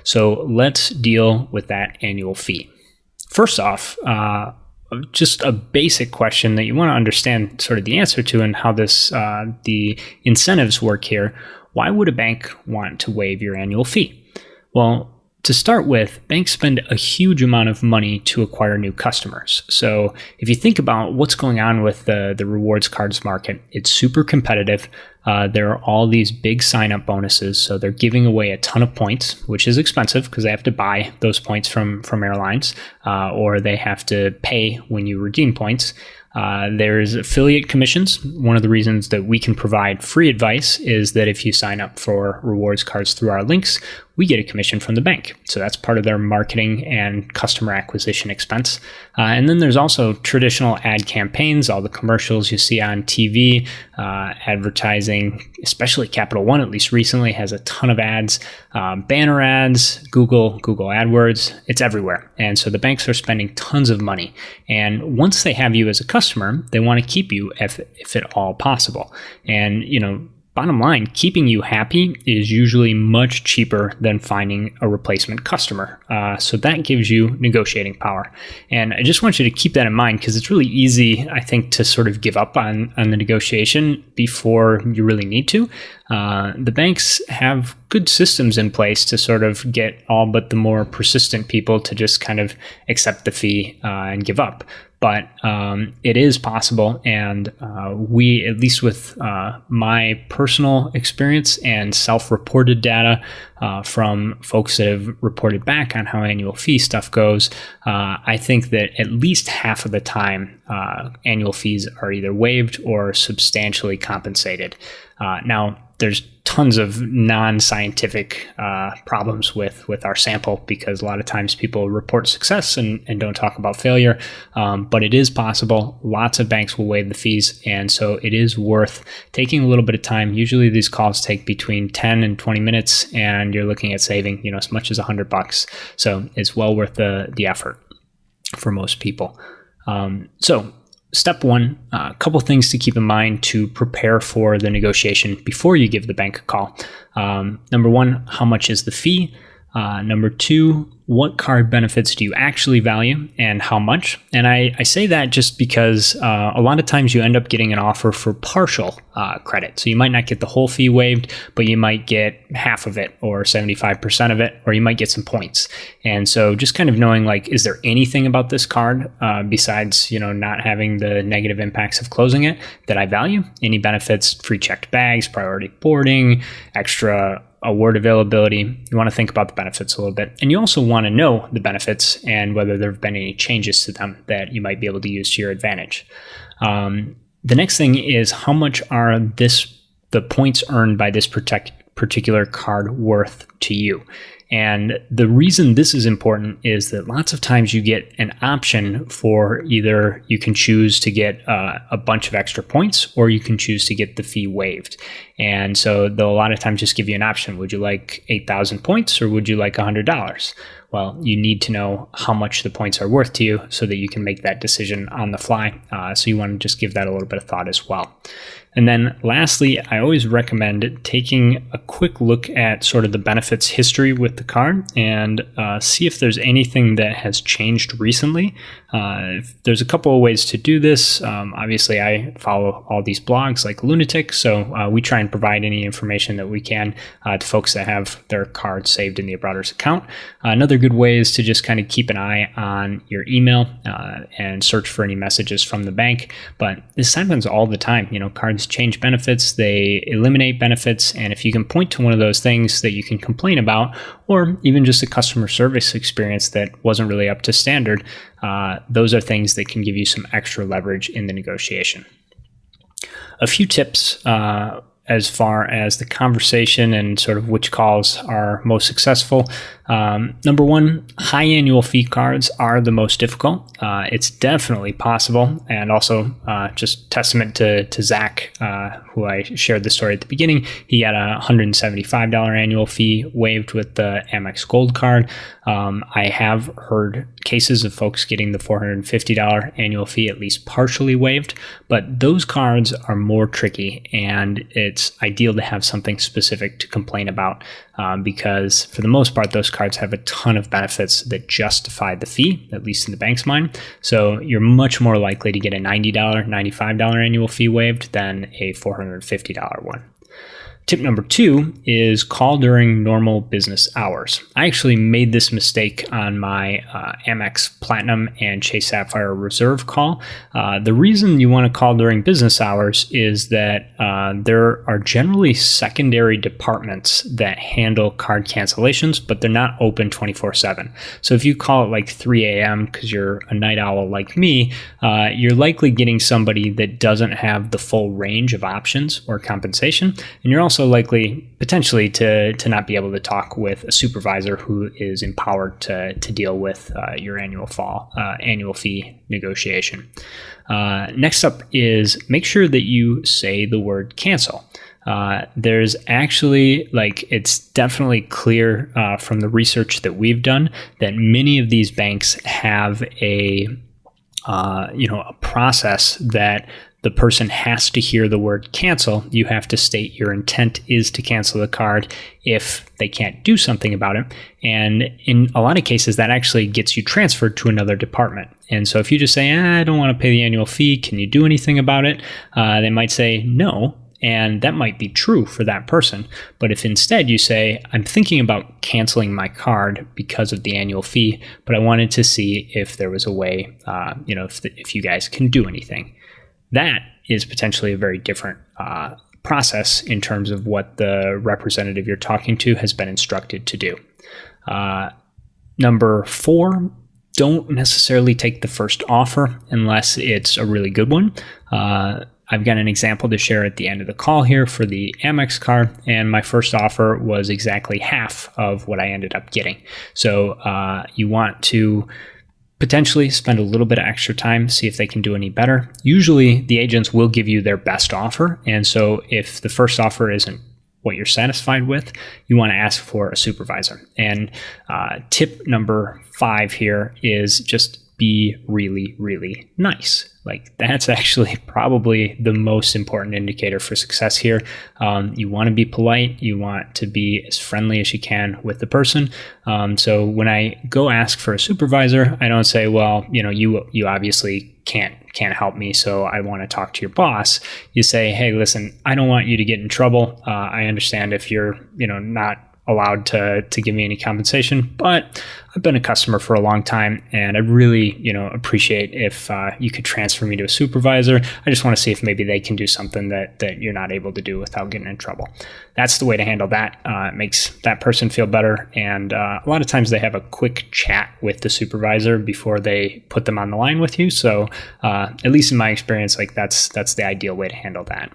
So let's deal with that annual fee. First off, just a basic question that you want to understand sort of the answer to and how the incentives work here. Why would a bank want to waive your annual fee? Well, to start with, banks spend a huge amount of money to acquire new customers. So if you think about what's going on with the rewards cards market, it's super competitive. There are all these big sign-up bonuses. So they're giving away a ton of points, which is expensive because they have to buy those points from airlines, or they have to pay when you redeem points. There's affiliate commissions. One of the reasons that we can provide free advice is that if you sign up for rewards cards through our links, we get a commission from the bank. So that's part of their marketing and customer acquisition expense. And then there's also traditional ad campaigns, all the commercials you see on TV, advertising, especially Capital One, at least recently, has a ton of ads, banner ads, Google AdWords, it's everywhere. And so the banks are spending tons of money. And once they have you as a customer, they want to keep you if at all possible. And, bottom line, keeping you happy is usually much cheaper than finding a replacement customer. So that gives you negotiating power. And I just want you to keep that in mind because it's really easy, I think, to sort of give up on the negotiation before you really need to. The banks have good systems in place to sort of get all but the more persistent people to just kind of accept the fee and give up. But it is possible, and we, at least with my personal experience and self-reported data from folks that have reported back on how annual fee stuff goes, I think that at least half of the time annual fees are either waived or substantially compensated. Now, there's tons of non-scientific problems with our sample because a lot of times people report success and don't talk about failure, but it is possible. Lots of banks will waive the fees, and so it is worth taking a little bit of time. Usually these calls take between 10 and 20 minutes, and you're looking at saving as much as $100. So it's well worth the effort for most people. Step one, a couple things to keep in mind to prepare for the negotiation before you give the bank a call. Number one, how much is the fee? Number two, what card benefits do you actually value and how much? And I say that just because a lot of times you end up getting an offer for partial credit. So you might not get the whole fee waived, but you might get half of it or 75% of it, or you might get some points. And so just kind of knowing, is there anything about this card besides, not having the negative impacts of closing it that I value? Any benefits, free checked bags, priority boarding, extra award availability? You want to think about the benefits a little bit. And you also want to know the benefits and whether there have been any changes to them that you might be able to use to your advantage. The next thing is how much are the points earned by this particular card worth to you? And the reason this is important is that lots of times you get an option for either you can choose to get a bunch of extra points or you can choose to get the fee waived. And so they'll a lot of times just give you an option. Would you like 8,000 points or would you like $100? Well, you need to know how much the points are worth to you so that you can make that decision on the fly. So you want to just give that a little bit of thought as well. And then lastly, I always recommend taking a quick look at sort of the benefits history with the card and see if there's anything that has changed recently. There's a couple of ways to do this. Obviously, I follow all these blogs like Lunatic, so we try and provide any information that we can to folks that have their card saved in the Abroaders account. Another good way is to just kind of keep an eye on your email and search for any messages from the bank. But this happens all the time. Cards change benefits, they eliminate benefits, and if you can point to one of those things that you can complain about, or even just a customer service experience that wasn't really up to standard, those are things that can give you some extra leverage in the negotiation. A few tips as far as the conversation and sort of which calls are most successful. Number one, high annual fee cards are the most difficult. It's definitely possible, and also just testament to Zach, who I shared the story at the beginning. He had a $175 annual fee waived with the Amex Gold card. I have heard cases of folks getting the $450 annual fee at least partially waived, but those cards are more tricky, and it's ideal to have something specific to complain about because for the most part, those cards have a ton of benefits that justify the fee, at least in the bank's mind. So you're much more likely to get a $90, $95 annual fee waived than a $450 one. Tip number 2 is call during normal business hours. I actually made this mistake on my Amex Platinum and Chase Sapphire Reserve call. The reason you want to call during business hours is that there are generally secondary departments that handle card cancellations, but they're not open 24/7. So if you call it like 3 a.m. because you're a night owl like me, you're likely getting somebody that doesn't have the full range of options or compensation, and you're also likely potentially to not be able to talk with a supervisor who is empowered to deal with your annual fee negotiation. Next up is make sure that you say the word cancel. There's actually, it's definitely clear from the research that we've done that many of these banks have a process that the person has to hear the word cancel. You have to state your intent is to cancel the card if they can't do something about it. And in a lot of cases, that actually gets you transferred to another department. And so if you just say, I don't want to pay the annual fee, can you do anything about it? They might say no. And that might be true for that person. But if instead you say, I'm thinking about canceling my card because of the annual fee, but I wanted to see if there was a way, if you guys can do anything. That is potentially a very different process in terms of what the representative you're talking to has been instructed to do. Number 4, don't necessarily take the first offer unless it's a really good one. I've got an example to share at the end of the call here for the Amex card, and my first offer was exactly half of what I ended up getting. So you want to potentially spend a little bit of extra time, see if they can do any better. Usually the agents will give you their best offer. And so if the first offer isn't what you're satisfied with, you want to ask for a supervisor. And tip number 5 here is just be really, really nice. That's actually probably the most important indicator for success here. You want to be polite. You want to be as friendly as you can with the person. So when I go ask for a supervisor, I don't say, well, you obviously can't help me, so I want to talk to your boss. You say, hey, listen, I don't want you to get in trouble. I understand if you're, not allowed to give me any compensation, but I've been a customer for a long time and I'd really, appreciate if you could transfer me to a supervisor. I just want to see if maybe they can do something that you're not able to do without getting in trouble. That's the way to handle that. It makes that person feel better. And a lot of times they have a quick chat with the supervisor before they put them on the line with you. So at least in my experience, that's the ideal way to handle that.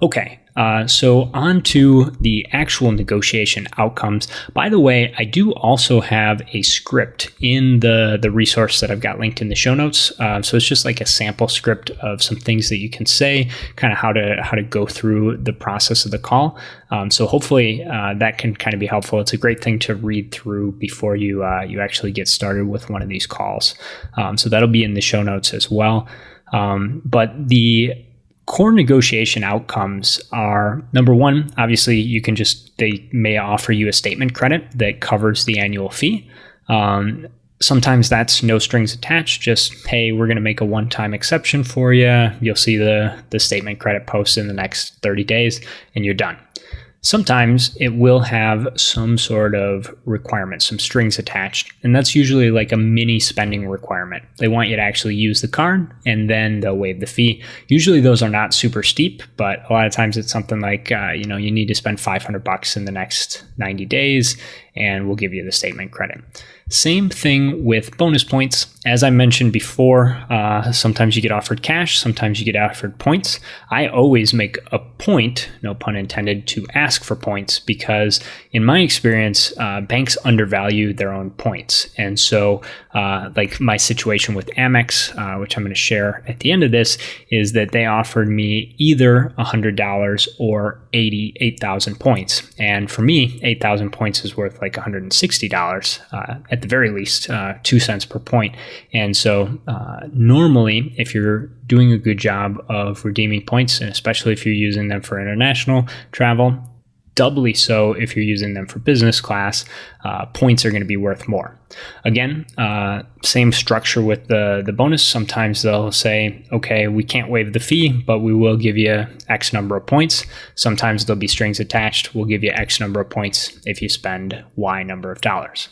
Okay, so on to the actual negotiation outcomes. By the way, I do also have a script in the resource that I've got linked in the show notes. So it's just like a sample script of some things that you can say, kind of how to go through the process of the call. So hopefully that can kind of be helpful. It's a great thing to read through before you actually get started with one of these calls. So that'll be in the show notes as well. But the core negotiation outcomes are, number 1, obviously they may offer you a statement credit that covers the annual fee. Sometimes that's no strings attached, just, hey, we're going to make a one-time exception for you. You'll see the statement credit post in the next 30 days and you're done. Sometimes it will have some sort of requirement, some strings attached, and that's usually like a mini spending requirement. They want you to actually use the card and then they'll waive the fee. Usually those are not super steep, but a lot of times it's something like, you need to spend $500 in the next 90 days and we'll give you the statement credit. Same thing with bonus points. As I mentioned before, sometimes you get offered cash, sometimes you get offered points. I always make a point, no pun intended, to ask for points because in my experience, banks undervalue their own points. And so like my situation with Amex, which I'm going to share at the end of this, is that they offered me either $100 or 8,000 points. And for me, 8,000 points is worth like $160 at the very least, 2 cents per point. And so normally, if you're doing a good job of redeeming points, and especially if you're using them for international travel, doubly so if you're using them for business class, points are going to be worth more. Again, same structure with the bonus. Sometimes they'll say, okay, we can't waive the fee, but we will give you X number of points. Sometimes there'll be strings attached. We'll give you X number of points if you spend Y number of dollars.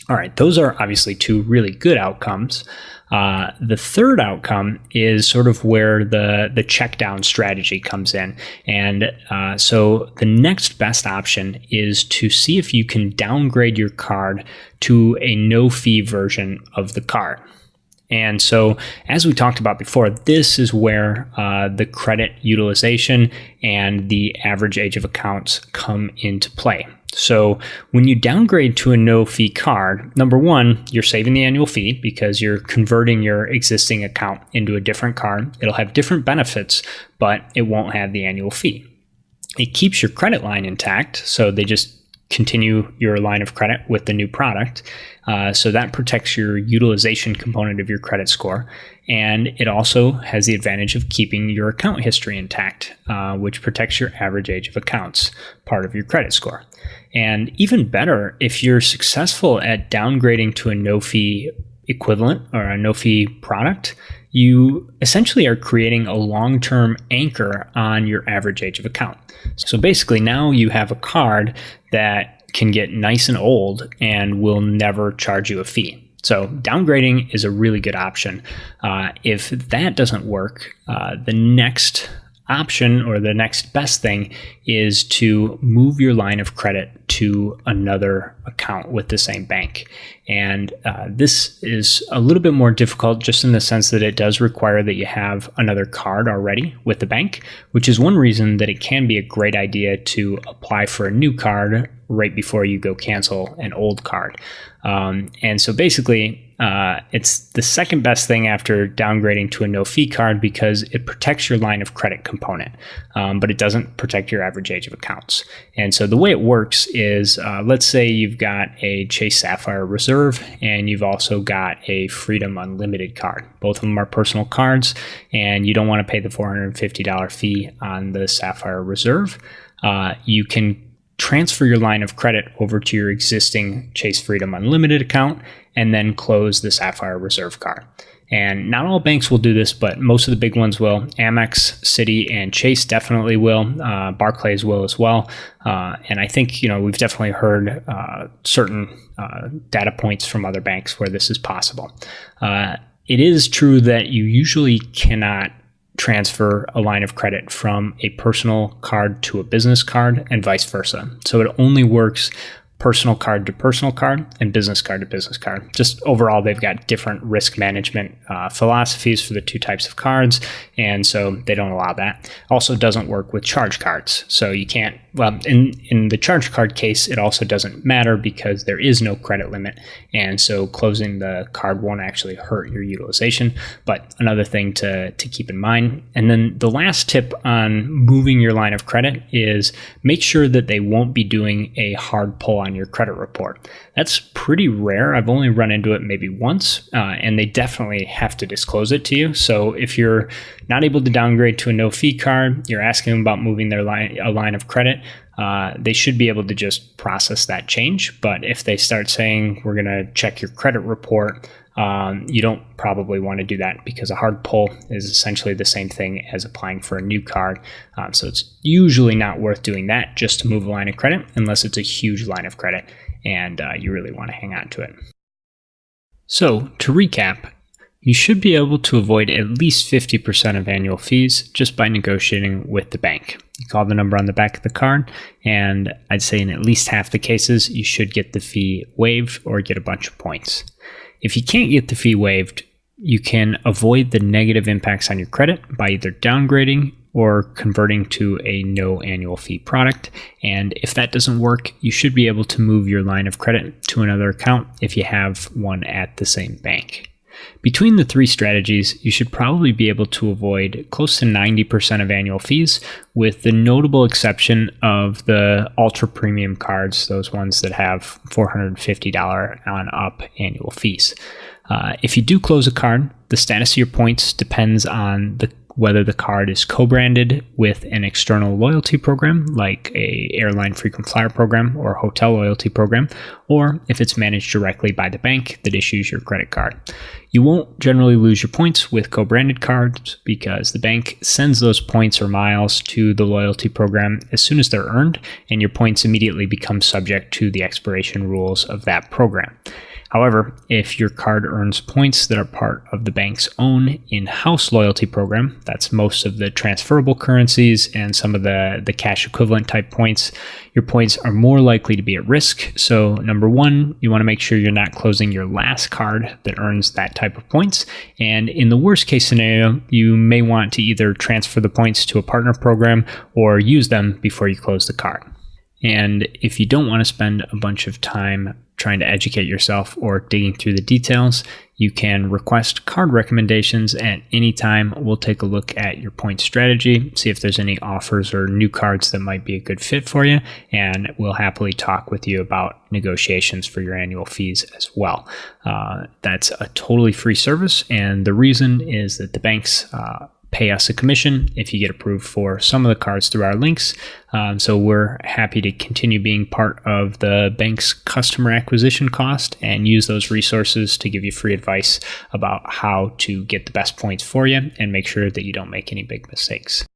All right, those are obviously two really good outcomes. The third outcome is sort of where the check down strategy comes in. And so the next best option is to see if you can downgrade your card to a no fee version of the card. And so, as we talked about before, this is where the credit utilization and the average age of accounts come into play. So when you downgrade to a no-fee card, number one, you're saving the annual fee because you're converting your existing account into a different card. It'll have different benefits, but it won't have the annual fee. It keeps your credit line intact, so they just continue your line of credit with the new product. So that protects your utilization component of your credit score. And it also has the advantage of keeping your account history intact, which protects your average age of accounts, part of your credit score. And even better, if you're successful at downgrading to a no-fee equivalent or a no-fee product, you essentially are creating a long-term anchor on your average age of account. So basically now you have a card that can get nice and old and will never charge you a fee. So downgrading is a really good option. If that doesn't work, the next option or the next best thing is to move your line of credit to another account with the same bank. And this is a little bit more difficult just in the sense that it does require that you have another card already with the bank, which is one reason that it can be a great idea to apply for a new card right before you go cancel an old card. And so basically, it's the second best thing after downgrading to a no-fee card because it protects your line of credit component, but it doesn't protect your average age of accounts. And so the way it works is, let's say you've got a Chase Sapphire Reserve and you've also got a Freedom Unlimited card. Both of them are personal cards, and you don't want to pay the $450 fee on the Sapphire Reserve. You can transfer your line of credit over to your existing Chase Freedom Unlimited account and then close the Sapphire Reserve card. And not all banks will do this, but most of the big ones will. Amex, Citi, and Chase definitely will. Barclays will as well. And I think, we've definitely heard certain data points from other banks where this is possible. It is true that you usually cannot transfer a line of credit from a personal card to a business card and vice versa. So it only works personal card to personal card and business card to business card. Just overall, they've got different risk management philosophies for the two types of cards, and so they don't allow that. Also doesn't work with charge cards. So you can't, in the charge card case, it also doesn't matter because there is no credit limit, and so closing the card won't actually hurt your utilization, but another thing to keep in mind. And then the last tip on moving your line of credit is make sure that they won't be doing a hard pull on your credit report. That's pretty rare. I've only run into it maybe once, and they definitely have to disclose it to you. So if you're not able to downgrade to a no-fee card, you're asking them about moving a line of credit, they should be able to just process that change. But if they start saying, we're going to check your credit report, you don't probably want to do that because a hard pull is essentially the same thing as applying for a new card. So it's usually not worth doing that just to move a line of credit unless it's a huge line of credit and you really want to hang on to it. So to recap, you should be able to avoid at least 50% of annual fees just by negotiating with the bank. You call the number on the back of the card, and I'd say in at least half the cases, you should get the fee waived or get a bunch of points. If you can't get the fee waived, you can avoid the negative impacts on your credit by either downgrading or converting to a no annual fee product. And if that doesn't work, you should be able to move your line of credit to another account if you have one at the same bank. Between the three strategies, you should probably be able to avoid close to 90% of annual fees, with the notable exception of the ultra premium cards, those ones that have $450 on up annual fees. If you do close a card, the status of your points depends on whether the card is co-branded with an external loyalty program like a airline frequent flyer program or hotel loyalty program, or if it's managed directly by the bank that issues your credit card. You won't generally lose your points with co-branded cards because the bank sends those points or miles to the loyalty program as soon as they're earned, and your points immediately become subject to the expiration rules of that program. However, if your card earns points that are part of the bank's own in-house loyalty program, that's most of the transferable currencies and some of the cash equivalent type points, your points are more likely to be at risk. So number one, you want to make sure you're not closing your last card that earns that type of points. And in the worst case scenario, you may want to either transfer the points to a partner program or use them before you close the card. And if you don't want to spend a bunch of time trying to educate yourself or digging through the details, you can request card recommendations at any time. We'll take a look at your point strategy, see if there's any offers or new cards that might be a good fit for you, and we'll happily talk with you about negotiations for your annual fees as well. That's a totally free service, and the reason is that the banks pay us a commission if you get approved for some of the cards through our links. So we're happy to continue being part of the bank's customer acquisition cost and use those resources to give you free advice about how to get the best points for you and make sure that you don't make any big mistakes.